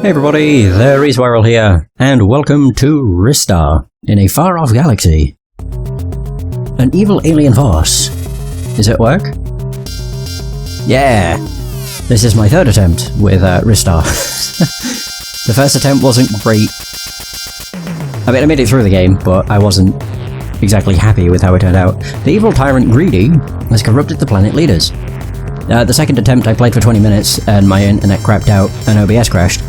Hey everybody, there is Viral here, and welcome to Ristar, in a far-off galaxy. An evil alien force. Is it work? Yeah! This is my third attempt with Ristar. The first attempt wasn't great. I mean, I made it through the game, but I wasn't exactly happy with how it turned out. The evil tyrant Greedy has corrupted the planet leaders. The second attempt I played for 20 minutes, and my internet crapped out, and OBS crashed.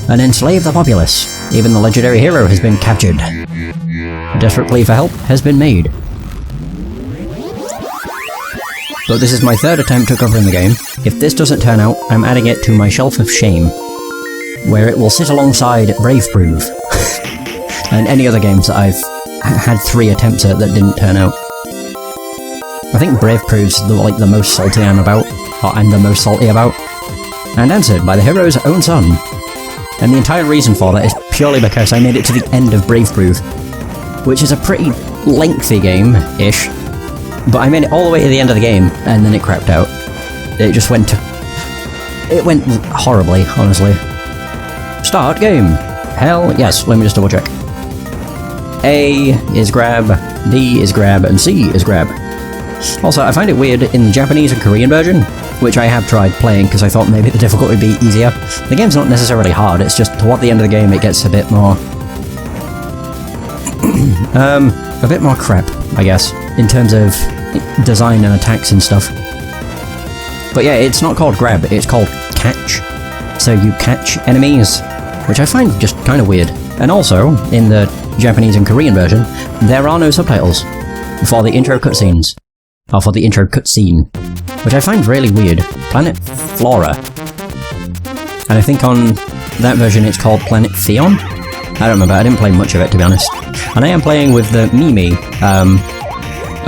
And enslave the populace. Even the legendary hero has been captured. A desperate plea for help has been made. But this is my third attempt at covering the game. If this doesn't turn out, I'm adding it to my shelf of shame, where it will sit alongside Brave Prove, and any other games that I've had 3 attempts at that didn't turn out. I think Brave Prove's the most salty I'm about, or I'm the most salty about, and answered by the hero's own son. And the entire reason for that is purely because I made it to the end of Brave Prove, which is a pretty lengthy game-ish, but I made it all the way to the end of the game, and then it crapped out. It just went horribly, honestly. Start game! Hell yes, let me just double check. A is grab, B is grab, and C is grab. Also, I find it weird in the Japanese and Korean version, which I have tried playing because I thought maybe the difficulty would be easier. The game's not necessarily hard, it's just toward the end of the game it gets a bit more... a bit more crap, I guess, in terms of design and attacks and stuff. But yeah, it's not called grab, it's called catch. So you catch enemies, which I find just kind of weird. And also, in the Japanese and Korean version, there are no subtitles for the intro cutscenes. Or for the intro cutscene, which I find really weird. Planet Flora. And I think on that version it's called Planet Theon? I don't remember, I didn't play much of it to be honest. And I am playing with the Mimi,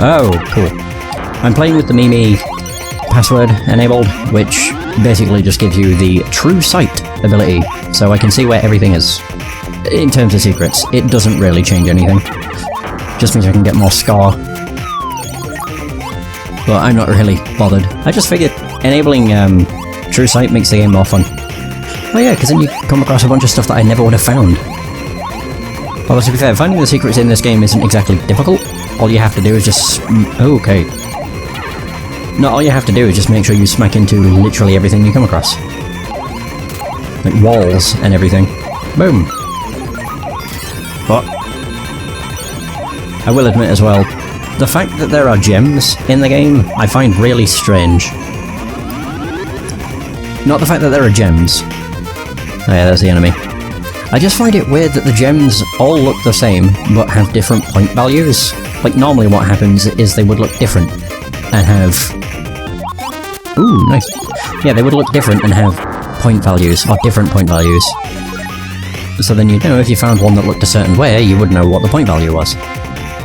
oh, cool. I'm playing with the Mimi password enabled, which basically just gives you the true sight ability, so I can see where everything is. In terms of secrets, it doesn't really change anything. Just means I can get more score. But I'm not really bothered. I just figured enabling True Sight makes the game more fun. Oh yeah, because then you come across a bunch of stuff that I never would have found. Although to be fair, finding the secrets in this game isn't exactly difficult. All you have to do is just... okay. No, all you have to do is just make sure you smack into literally everything you come across. Like walls and everything. Boom! But I will admit as well, the fact that there are gems in the game, I find really strange. Not the fact that there are gems. Oh yeah, there's the enemy. I just find it weird that the gems all look the same, but have different point values. Like, normally what happens is they would look different, and have... ooh, nice. Yeah, they would look different and have point values, or different point values. So then you'd know if you found one that looked a certain way, you would know what the point value was.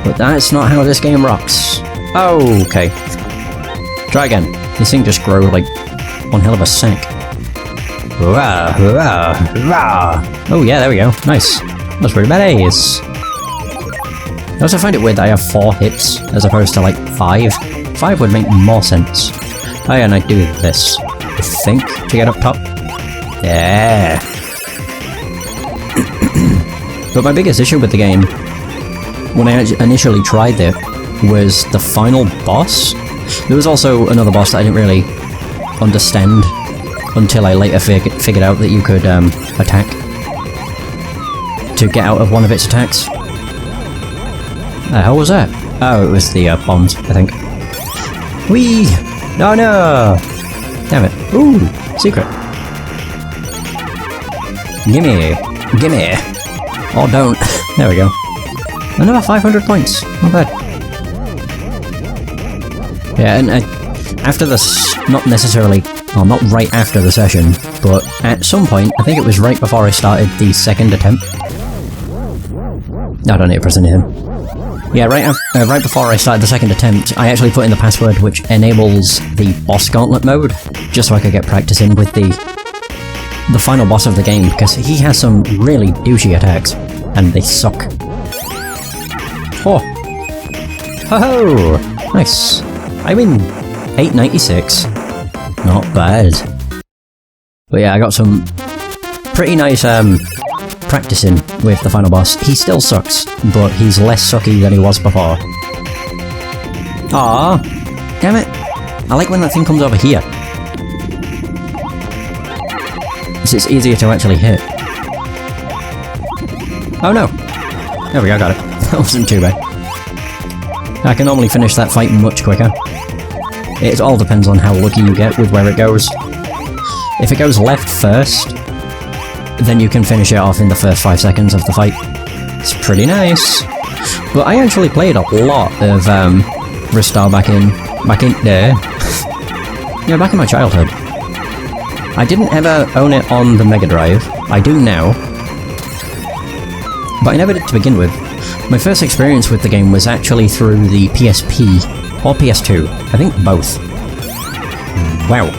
But that's not how this game rocks. Oh, okay. Try again. This thing just grow like one hell of a sack. Hurrah, hurrah, hurrah. Oh yeah, there we go. Nice. That's pretty badass. I also find it weird that I have 4 hits as opposed to like 5. 5 would make more sense. Oh yeah, and I do this, I think, to get up top. Yeah. But my biggest issue with the game, when I initially tried it, was the final boss. There was also another boss that I didn't really understand until I later figured out that you could attack to get out of one of its attacks. The hell was that? Oh, it was the bombs, I think. Whee! No, no! Damn it. Ooh! Secret. Gimme! Gimme! Oh, don't. There we go. Another 500 points. Not bad. Yeah, and after this, not necessarily, well, not right after the session, but at some point, I think it was right before I started the second attempt. No, I don't need to press anything. Yeah, right before I started the second attempt, I actually put in the password which enables the boss gauntlet mode, just so I could get practicing with the final boss of the game, because he has some really douchey attacks, and they suck. Oh! Ho-ho! Nice. I win! 896. Not bad. But yeah, I got some pretty nice practicing with the final boss. He still sucks, but he's less sucky than he was before. Aww, damn it! I like when that thing comes over here. It's easier to actually hit. Oh no! There we go, got it. That wasn't too bad. I can normally finish that fight much quicker. It all depends on how lucky you get with where it goes. If it goes left first, then you can finish it off in the first 5 seconds of the fight. It's pretty nice. But I actually played a lot of Ristar back in there. Yeah, back in my childhood. I didn't ever own it on the Mega Drive. I do now. But I never did to begin with. My first experience with the game was actually through the PSP, or PS2. I think both. Wow.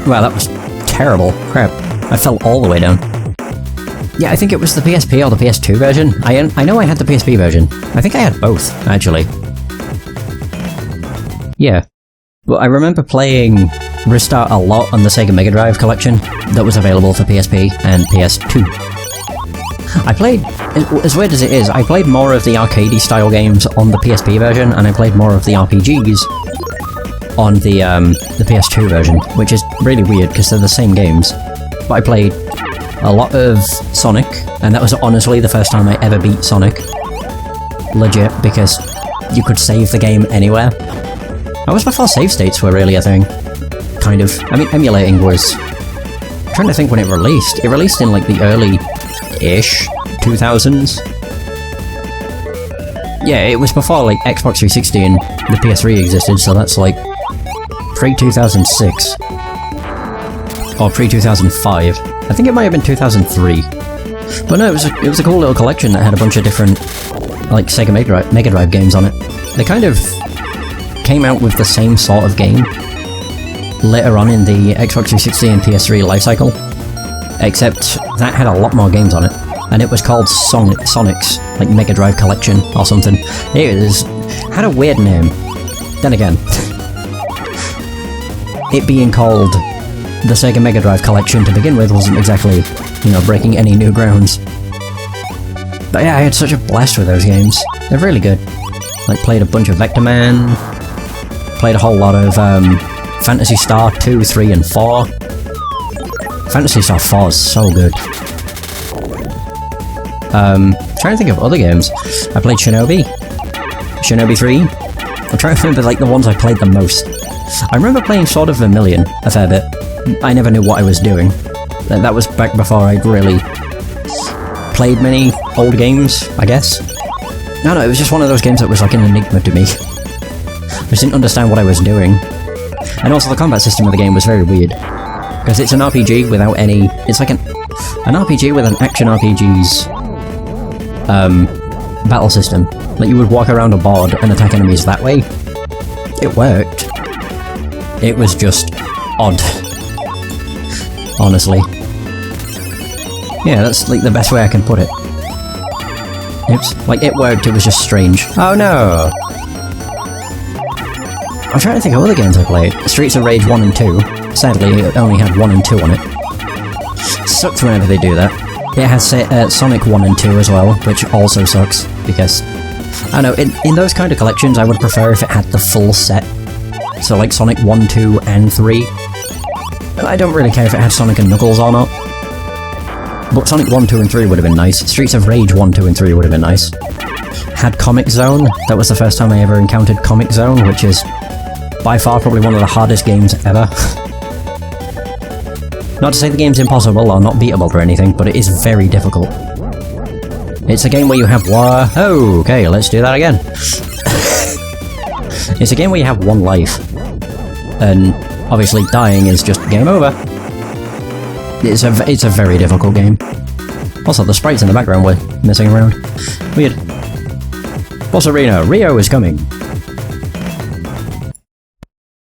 Wow, that was terrible. Crap. I fell all the way down. Yeah, I think it was the PSP or the PS2 version. I know I had the PSP version. I think I had both, actually. Yeah. Well, I remember playing Ristar a lot on the Sega Mega Drive collection that was available for PSP and PS2. I played, as weird as it is, I played more of the arcadey style games on the PSP version, and I played more of the RPGs on the PS2 version, which is really weird because they're the same games. But I played a lot of Sonic, and that was honestly the first time I ever beat Sonic. Legit, because you could save the game anywhere. That was before save states were really a thing. Kind of. I mean, emulating was... I'm trying to think when it released. It released in like the early-ish 2000s. Yeah, it was before like Xbox 360 and the PS3 existed, so that's like pre-2006. Or pre-2005. I think it might have been 2003. But no, it was a cool little collection that had a bunch of different, like, Sega Mega Drive games on it. They kind of came out with the same sort of game later on in the Xbox 360 and PS3 lifecycle, except that had a lot more games on it, and it was called Sonic's, like, Mega Drive Collection or something. It had a weird name. Then again, it being called the Sega Mega Drive Collection to begin with wasn't exactly, you know, breaking any new grounds. But yeah, I had such a blast with those games. They're really good. Like, played a bunch of Vector Man, played a whole lot of Phantasy Star 2, 3, and 4. Phantasy Star 4 is so good. Trying to think of other games. I played Shinobi 3. I'm trying to remember, like, the ones I played the most. I remember playing Sword of Vermilion a fair bit. I never knew what I was doing. That was back before I'd really played many old games, I guess. No, it was just one of those games that was like an enigma to me. I just didn't understand what I was doing. And also the combat system of the game was very weird. Because it's an RPG without any... It's like an RPG with an action RPG's battle system. Like, you would walk around a board and attack enemies that way. It worked. It was just odd. Honestly. Yeah, that's like the best way I can put it. Oops. Like, it worked, it was just strange. Oh no! I'm trying to think of other games I played. Streets of Rage 1 and 2. Sadly, it only had 1 and 2 on it. Sucks whenever they do that. It has Sonic 1 and 2 as well, which also sucks, because... I don't know, in those kind of collections I would prefer if it had the full set. So like Sonic 1, 2, and 3. I don't really care if it had Sonic and Knuckles or not. But Sonic 1, 2, and 3 would have been nice. Streets of Rage 1, 2, and 3 would have been nice. Had Comic Zone. That was the first time I ever encountered Comic Zone, which is by far probably one of the hardest games ever. Not to say the game's impossible or not beatable or anything, but it is very difficult. It's a game where you have Oh, okay, let's do that again. It's a game where you have one life. And obviously dying is just game over. It's a very difficult game. Also, the sprites in the background were messing around. Weird. Boss Arena, Rio is coming.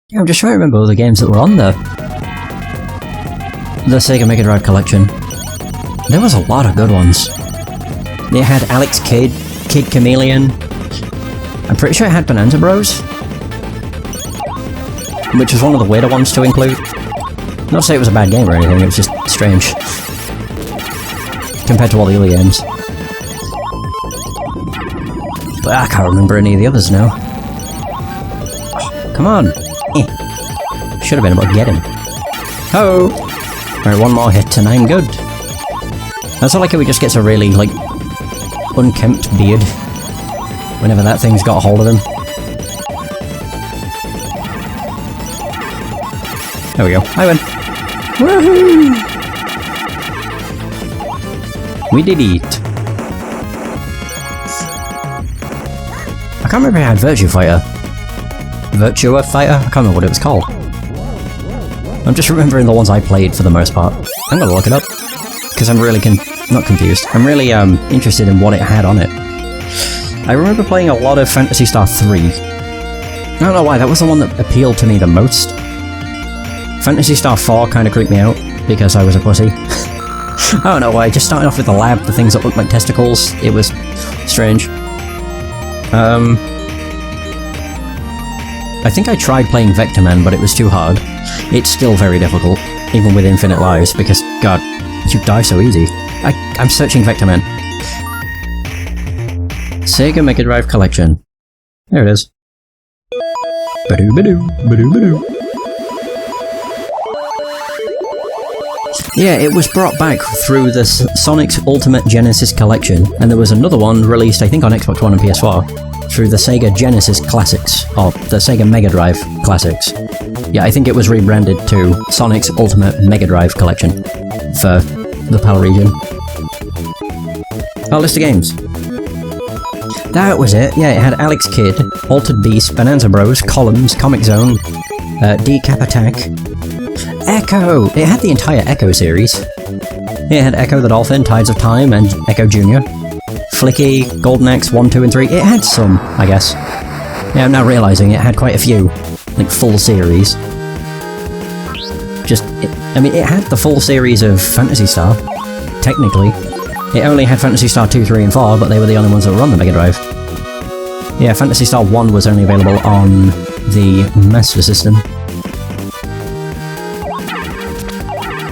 Yeah, I'm just trying to remember all the games that were on the Sega Mega Drive collection. There was a lot of good ones. It had Alex Kidd, Kid Chameleon. I'm pretty sure it had Bonanza Bros, which was one of the weirder ones to include. Not to say it was a bad game or anything, it was just strange. Compared to all the other games. But I can't remember any of the others now. Oh, come on! Should have been able to get him. Ho! Alright, one more hit and I'm good. That's all like how he just gets a really, like, unkempt beard. Whenever that thing's got a hold of him. There we go. I win. Woohoo! We did it. I can't remember if I had Virtua Fighter. Virtua Fighter? I can't remember what it was called. I'm just remembering the ones I played for the most part. I'm gonna look it up. Because I'm really not confused. I'm really interested in what it had on it. I remember playing a lot of Phantasy Star 3. I don't know why, that was the one that appealed to me the most. Phantasy Star 4 kind of creeped me out, because I was a pussy. I don't know why, just starting off with the lab, the things that looked like testicles, it was strange. I think I tried playing Vector Man, but it was too hard. It's still very difficult, even with infinite lives, because, god, you die so easy. I'm searching Vector Man. Sega Mega Drive Collection. There it is. Badoo badoo, badoo badoo. Yeah, it was brought back through the Sonic's Ultimate Genesis Collection, and there was another one released, I think, on Xbox One and PS4, through the Sega Genesis Classics, or the Sega Mega Drive Classics. Yeah, I think it was rebranded to Sonic's Ultimate Mega Drive Collection for the PAL region. Oh, list of games. That was it, yeah, it had Alex Kidd, Altered Beast, Bonanza Bros, Columns, Comic Zone, Decap Attack, Echo! It had the entire Echo series. It had Echo the Dolphin, Tides of Time, and Echo Jr. Flicky, Golden Axe 1, 2, and 3. It had some, I guess. Yeah, I'm now realising it had quite a few. Like, full series. I mean, it had the full series of Phantasy Star. Technically. It only had Phantasy Star 2, 3, and 4, but they were the only ones that were on the Mega Drive. Yeah, Phantasy Star 1 was only available on the Master System.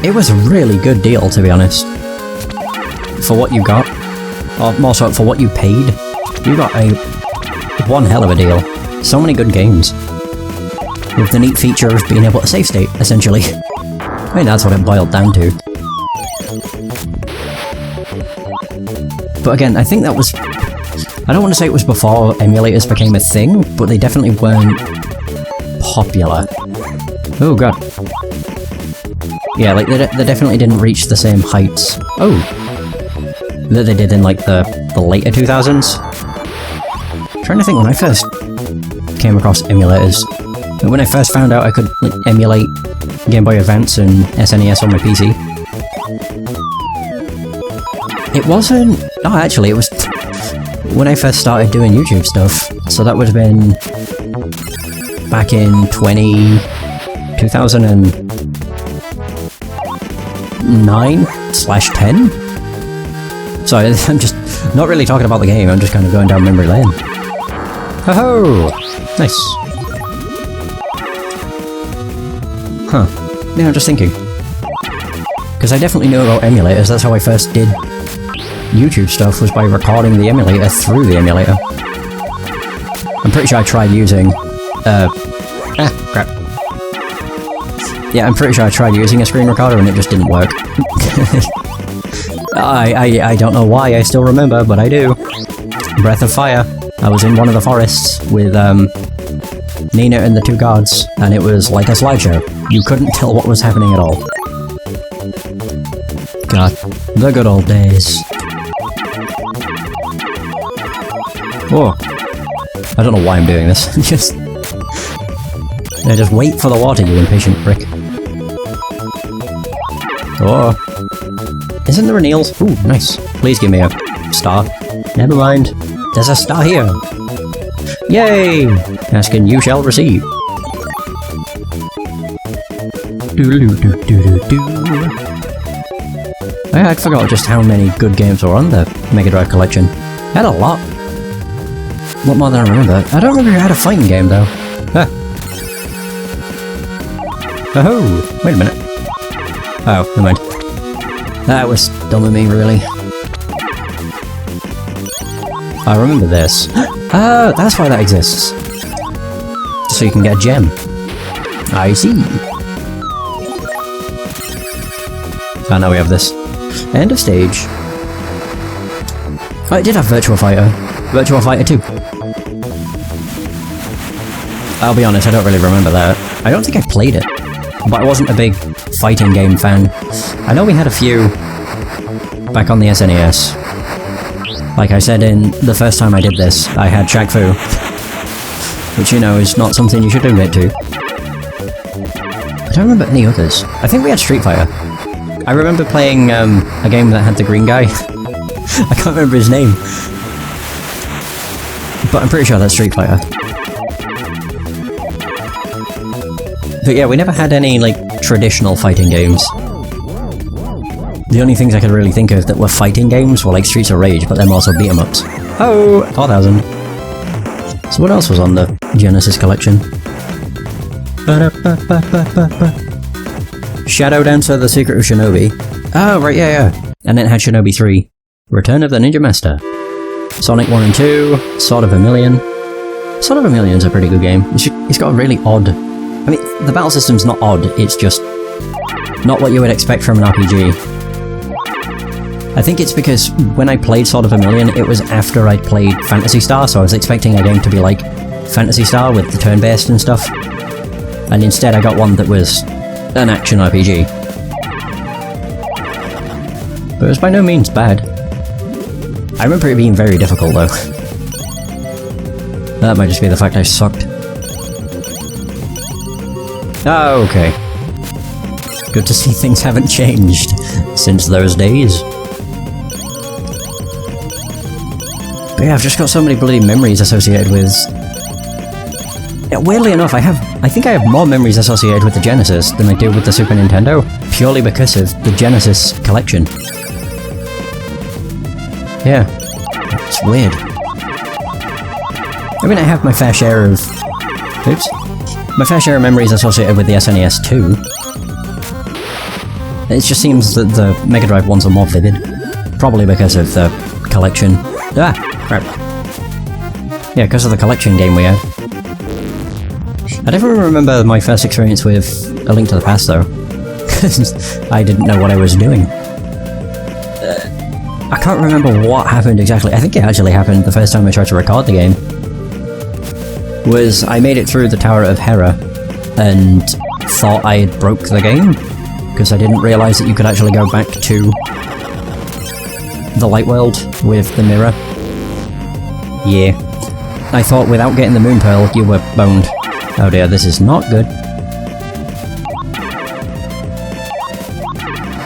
It was a really good deal, to be honest. For what you got. Or more so, for what you paid. You got one hell of a deal. So many good games. With the neat feature of being able to save state, essentially. I mean, that's what it boiled down to. But again, I think that was... I don't want to say it was before emulators became a thing, but they definitely weren't popular. Oh god. Yeah, like, they definitely didn't reach the same heights. Oh! That they did in, like, the later 2000s. I'm trying to think when I first came across emulators. When I first found out I could, like, emulate Game Boy Advance and SNES on my PC. It wasn't... Oh, actually, it was... when I first started doing YouTube stuff. So that would have been... back in 2009/10? Sorry, I'm just not really talking about the game, I'm just kind of going down memory lane. Ho-ho! Nice. Huh. Yeah, I'm just thinking. Because I definitely knew about emulators, that's how I first did YouTube stuff, was by recording the emulator through the emulator. I'm pretty sure I tried using... crap. Yeah, I'm pretty sure I tried using a screen recorder and it just didn't work. I don't know why I still remember, but I do. Breath of Fire. I was in one of the forests with, Nina and the two gods, and it was like a slideshow. You couldn't tell what was happening at all. God, the good old days. Oh. I don't know why I'm doing this. Just wait for the water, you impatient prick. Oh. Isn't there an eel? Ooh, nice. Please give me a star. Never mind. There's a star here. Yay! Ask and you shall receive. I forgot just how many good games were on the Mega Drive collection. I had a lot. A lot more than I remember. I don't remember if I had a fighting game though. Ah. Oh, wait a minute. Oh, never mind. That was dumb of me, really. I remember this. Oh, that's why that exists. So you can get a gem. I see. Oh, now we have this. End of stage. Oh, it did have Virtua Fighter. Virtua Fighter 2. I'll be honest, I don't really remember that. I don't think I played it, but I wasn't a big fighting game fan. I know we had a few back on the SNES. Like I said in the first time I did this, I had Shaq Fu, which you know is not something you should admit to. I don't remember any others. I think we had Street Fighter. I remember playing a game that had the green guy. I can't remember his name. But I'm pretty sure that's Street Fighter. But yeah, we never had any, like, traditional fighting games. The only things I could really think of that were fighting games were, like, Streets of Rage, but them also beat-em-ups. Oh! 4000. So what else was on the Genesis collection? Shadow Dancer, The Secret of Shinobi. Oh, right, yeah. And then it had Shinobi 3. Return of the Ninja Master. Sonic 1 and 2. Sword of Vermilion. Sword of Vermilion's a pretty good game. It's got a really odd... I mean, the battle system's not odd, it's just not what you would expect from an RPG. I think it's because when I played Sword of Vermilion, it was after I'd played Phantasy Star, so I was expecting a game to be like Phantasy Star with the turn-based and stuff. And instead I got one that was an action RPG. But it was by no means bad. I remember it being very difficult though. That might just be the fact I sucked. Oh, okay. Good to see things haven't changed since those days. But yeah, I've just got so many bloody memories associated with... Yeah, weirdly enough, I think I have more memories associated with the Genesis than I do with the Super Nintendo, purely because of the Genesis collection. Yeah. It's weird. I mean, I have my fair share of... Oops. My fair share of memories associated with the SNES too. It just seems that the Mega Drive ones are more vivid. Probably because of the collection. Ah! Crap. Yeah, because of the collection game we had. I definitely remember my first experience with A Link to the Past though. Because I didn't know what I was doing. I can't remember what happened exactly. I think it actually happened the first time I tried to record the game. Was I made it through the Tower of Hera and thought I had broke the game because I didn't realise that you could actually go back to the light world with the mirror. Yeah. I thought without getting the moon pearl you were boned. Oh dear, this is not good.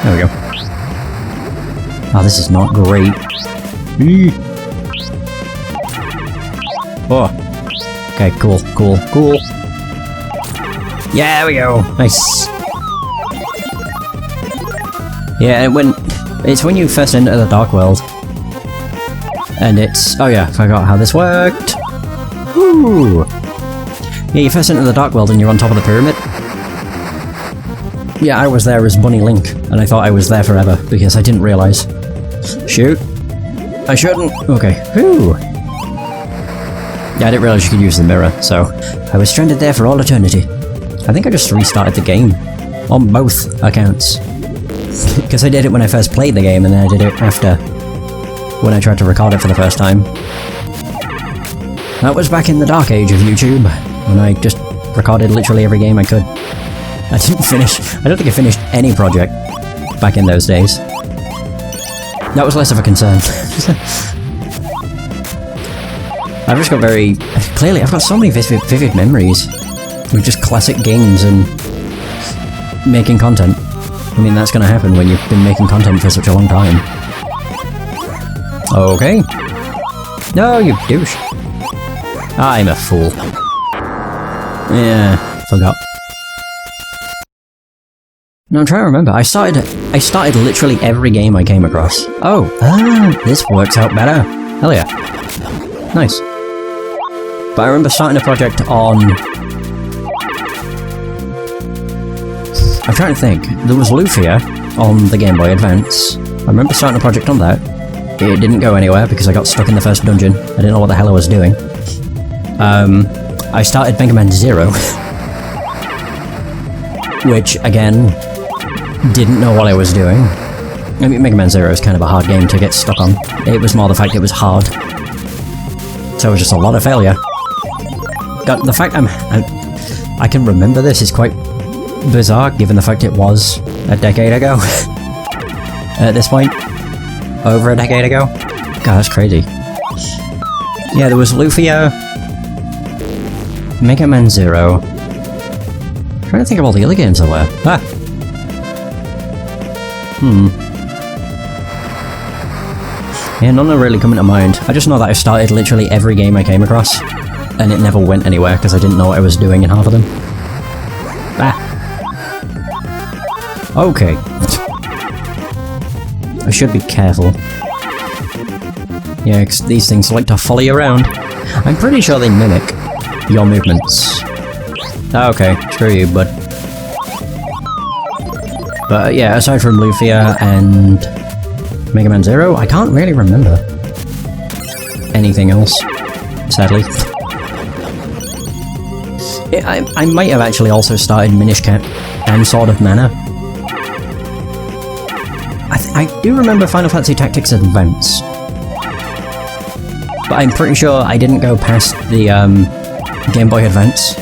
There we go. Oh, this is not great. Oh. Okay, cool. Yeah, there we go! Nice! Yeah, it's when you first enter the Dark World. And it's... Oh yeah, forgot how this worked! Woo! Yeah, you first enter the Dark World and you're on top of the pyramid. Yeah, I was there as Bunny Link, and I thought I was there forever, because I didn't realise. Shoot! I shouldn't! Okay. Whew! Yeah, I didn't realise you could use the mirror, so I was stranded there for all eternity. I think I just restarted the game. On both accounts. Because I did it when I first played the game, and then I did it after, when I tried to record it for the first time. That was back in the dark age of YouTube, when I just recorded literally every game I could. I didn't finish... I don't think I finished any project back in those days. That was less of a concern. I've just got very... Clearly, I've got so many vivid memories with just classic games and making content. I mean, that's gonna happen when you've been making content for such a long time. Okay. No, you douche. I'm a fool. Yeah, forgot. No, I'm trying to remember. I started literally every game I came across. Oh, this works out better. Hell yeah. Nice. But I remember starting a project on... I'm trying to think. There was Lufia on the Game Boy Advance. I remember starting a project on that. It didn't go anywhere because I got stuck in the first dungeon. I didn't know what the hell I was doing. I started Mega Man Zero. Which, again, didn't know what I was doing. I mean, Mega Man Zero is kind of a hard game to get stuck on. It was more the fact it was hard. So it was just a lot of failure. God, the fact I can remember this is quite bizarre, given the fact it was a decade ago. At this point. Over a decade ago. God, that's crazy. Yeah, there was Lufia, Mega Man Zero. I'm trying to think of all the other games there were. Ah! Yeah, none are really coming to mind. I just know that I started literally every game I came across, and it never went anywhere because I didn't know what I was doing in half of them. Ah! Okay. I should be careful. Yeah, because these things like to follow you around. I'm pretty sure they mimic your movements. Okay, screw you, bud. But yeah, aside from Lufia and Mega Man Zero, I can't really remember anything else, sadly. I might have actually also started Minish Cap and Sword of Mana. I do remember Final Fantasy Tactics Advance. But I'm pretty sure I didn't go past the Game Boy Advance.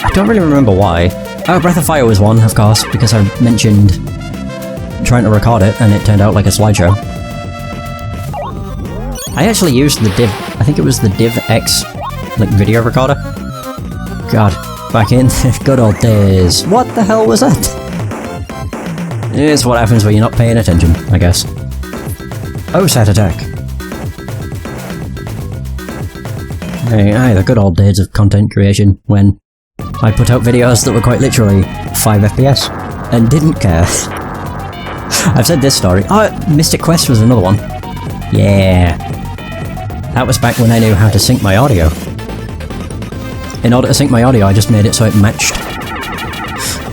I don't really remember why. Oh, Breath of Fire was one, of course, because I mentioned trying to record it and it turned out like a slideshow. I actually used the Div... I think it was the Div X, like, video recorder. God, back in the good old days. What the hell was that? It's what happens when you're not paying attention, I guess. Oh, Sat Attack. Aye, the good old days of content creation, when I put out videos that were quite literally 5 FPS, and didn't care. I've said this story. Oh, Mystic Quest was another one. Yeah. That was back when I knew how to sync my audio. In order to sync my audio, I just made it so it matched.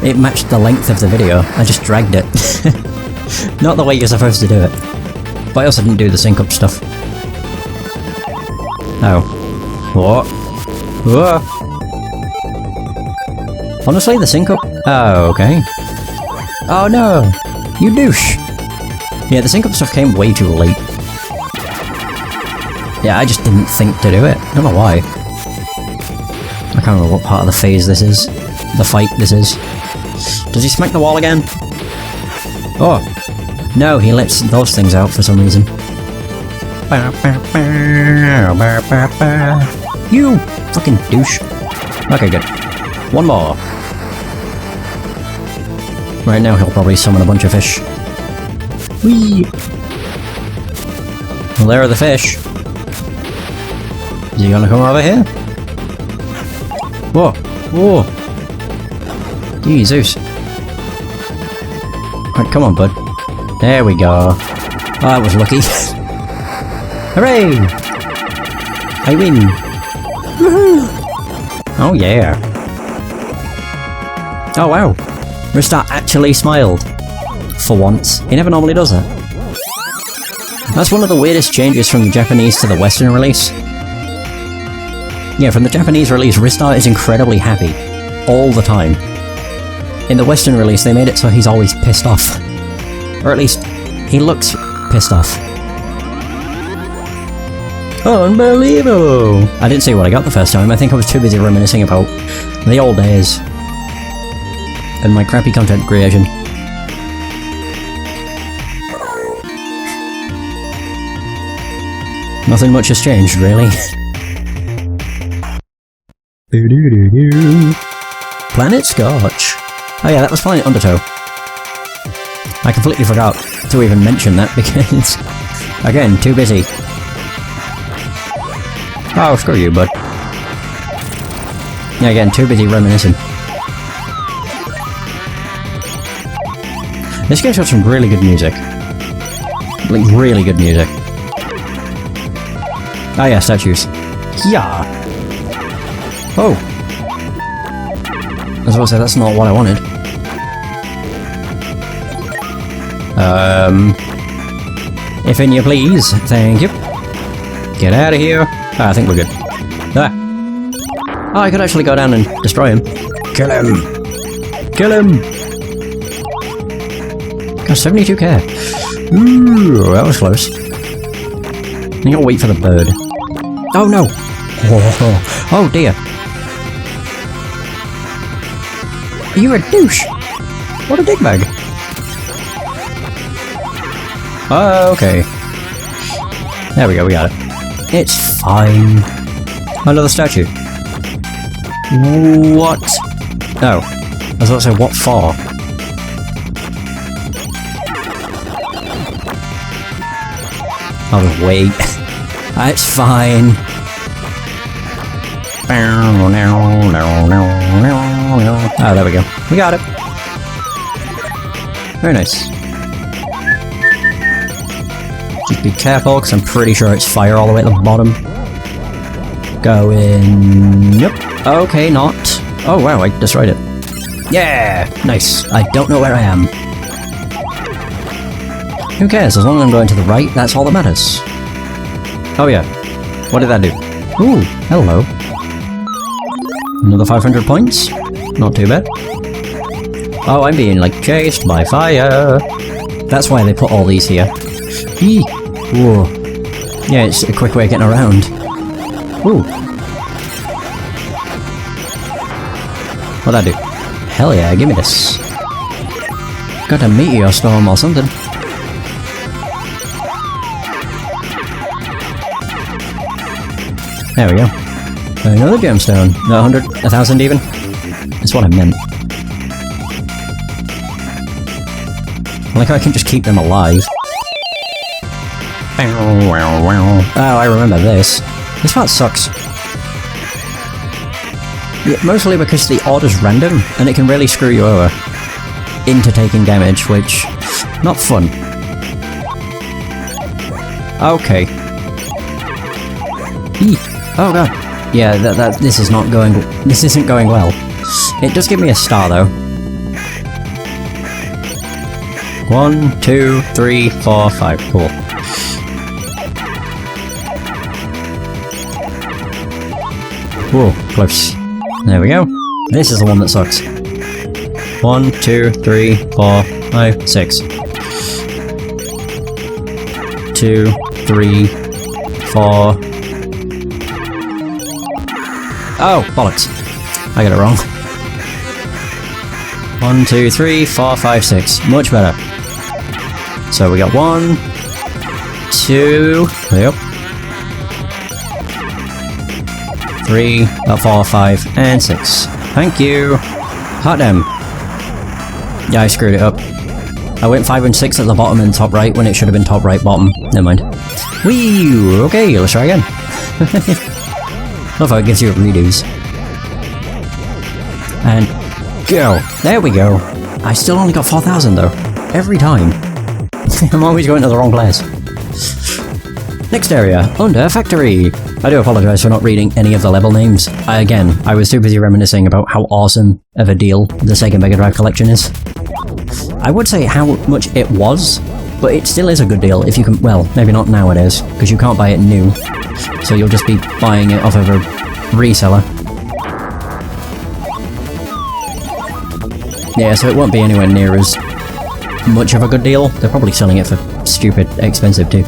It matched the length of the video. I just dragged it. Not the way you're supposed to do it. But I also didn't do the sync-up stuff. Oh. What? Whoa. Honestly, the sync-up? Oh, okay. Oh no! You douche! Yeah, the sync-up stuff came way too late. Yeah, I just didn't think to do it. I don't know why. I can't remember what part of the phase this is. The fight this is. Does he smack the wall again? Oh! No, he lets those things out for some reason. You fucking douche. Okay, good. One more. Right now he'll probably summon a bunch of fish. Whee! Well, there are the fish. Is he gonna come over here? Whoa! Whoa! Jesus. Right, come on, bud. There we go. Oh, that was lucky. Hooray! I win! Woohoo! Oh yeah. Oh wow. Ristar actually smiled. For once. He never normally does that. That's one of the weirdest changes from the Japanese to the Western release. Yeah, from the Japanese release, Ristar is incredibly happy. All the time. In the Western release, they made it so he's always pissed off. Or at least, he looks pissed off. Unbelievable! I didn't see what I got the first time. I think I was too busy reminiscing about the old days. And my crappy content creation. Nothing much has changed, really. Planet Scotch. Oh yeah, that was Planet Undertow. I completely forgot to even mention that because, again, too busy. Oh, screw you, bud. Yeah, again, too busy reminiscing. This game's got some really good music. Like, really good music. Oh yeah, statues. Yeah. Oh. I was about to say, that's not what I wanted. If in you please. Thank you. Get out of here. Ah, I think we're good. Ah. Oh, I could actually go down and destroy him. Kill him! Kill him! Got 72k. Ooh, that was close. I gotta wait for the bird. Oh no! Oh dear. You're a douche! What a dickbag! Okay. There we go, we got it. It's fine. Another statue. What? Oh. I was about to say, what for? I'll just wait. It's fine. Oh, there we go. We got it. Very nice. Just be careful, because I'm pretty sure it's fire all the way at the bottom. Go in... Yep. Okay, not. Oh wow, I destroyed it. Yeah! Nice. I don't know where I am. Who cares? As long as I'm going to the right, that's all that matters. Oh yeah. What did that do? Ooh, hello. Another 500 points? Not too bad. Oh, I'm being, like, chased by fire. That's why they put all these here. Eee! Whoa. Yeah, it's a quick way of getting around. Ooh. What'd I do? Hell yeah, give me this. Got a meteor storm or something. There we go. Another gemstone. 100? 1,000 even? That's what I meant. I like how I can just keep them alive. Oh, I remember this. This part sucks. Yeah, mostly because the order's random, and it can really screw you over into taking damage, which... not fun. Okay. Eee. Oh god. Yeah, this is not going... this isn't going well. It does give me a star, though. 1, 2, 3, 4, 5. Cool. Whoa, close. There we go. This is the one that sucks. 1, 2, 3, 4, 5, 6. 2, 3, 4... Oh, bollocks. I got it wrong. 1, 2, 3, 4, 5, 6. Much better. So we got 1, 2, yep. 3, 4, 5, and 6. Thank you. Hot damn. Yeah, I screwed it up. I went 5 and 6 at the bottom and top right when it should have been top right bottom. Never mind. Whee! Okay, let's try again. Love how it gives you redos. And go! There we go! I still only got 4,000 though. Every time. I'm always going to the wrong place. Next area, under factory. I do apologise for not reading any of the level names. Again, I was too busy reminiscing about how awesome of a deal the Sega Mega Drive collection is. I would say how much it was, but it still is a good deal if you can- well, maybe not nowadays, because you can't buy it new. So you'll just be buying it off of a reseller. Yeah, so it won't be anywhere near as much of a good deal. They're probably selling it for stupid expensive too.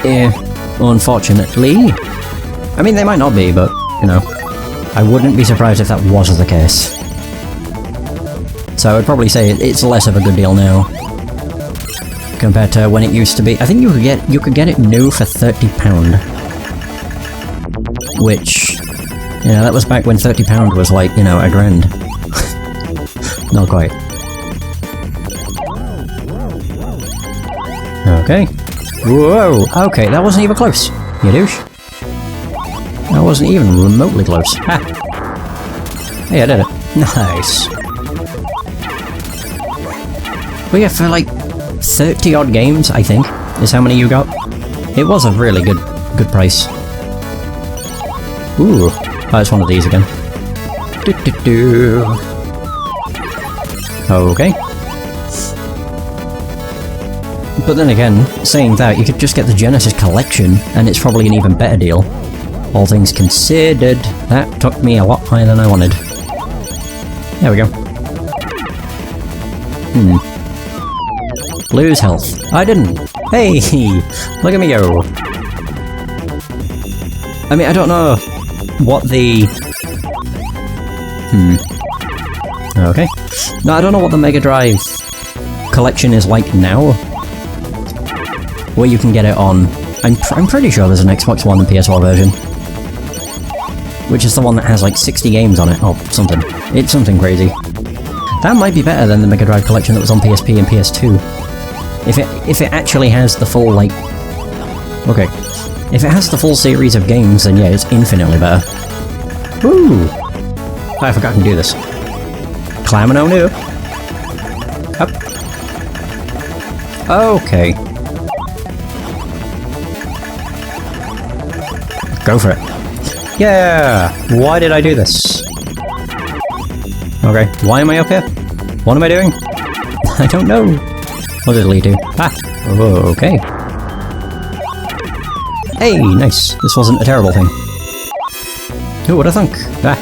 Yeah, unfortunately. I mean, they might not be, but, you know, I wouldn't be surprised if that was the case. So I'd probably say it's less of a good deal now compared to when it used to be. I think you could get it new for £30, which, you know, that was back when £30 was like, you know, $1,000. Not quite. Okay. Whoa! Okay, that wasn't even close, you douche. That wasn't even remotely close. Ha! Hey, I did it. Nice. But yeah, for like 30 odd games, I think, is how many you got. It was a really good price. Ooh, oh, it's one of these again. Okay. But then again, saying that, you could just get the Genesis Collection, and it's probably an even better deal. All things considered, that took me a lot higher than I wanted. There we go. Lose health. I didn't. Hey! Look at me go! I mean, I don't know what the... Okay. No, I don't know what the Mega Drive collection is like now. Where you can get it on... I'm pretty sure there's an Xbox One and PS4 version. Which is the one that has like 60 games on it, or something. It's something crazy. That might be better than the Mega Drive collection that was on PSP and PS2. If it actually has the full, like... Okay. If it has the full series of games, then yeah, it's infinitely better. Woo! I forgot I can do this. Climbing on up. Up. Okay. Go for it. Yeah! Why did I do this? Okay, why am I up here? What am I doing? I don't know. What did it lead to? Ah! Oh, okay. Hey, nice. This wasn't a terrible thing. Who would have thunk? Ah.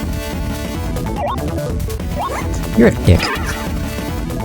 You're a dick.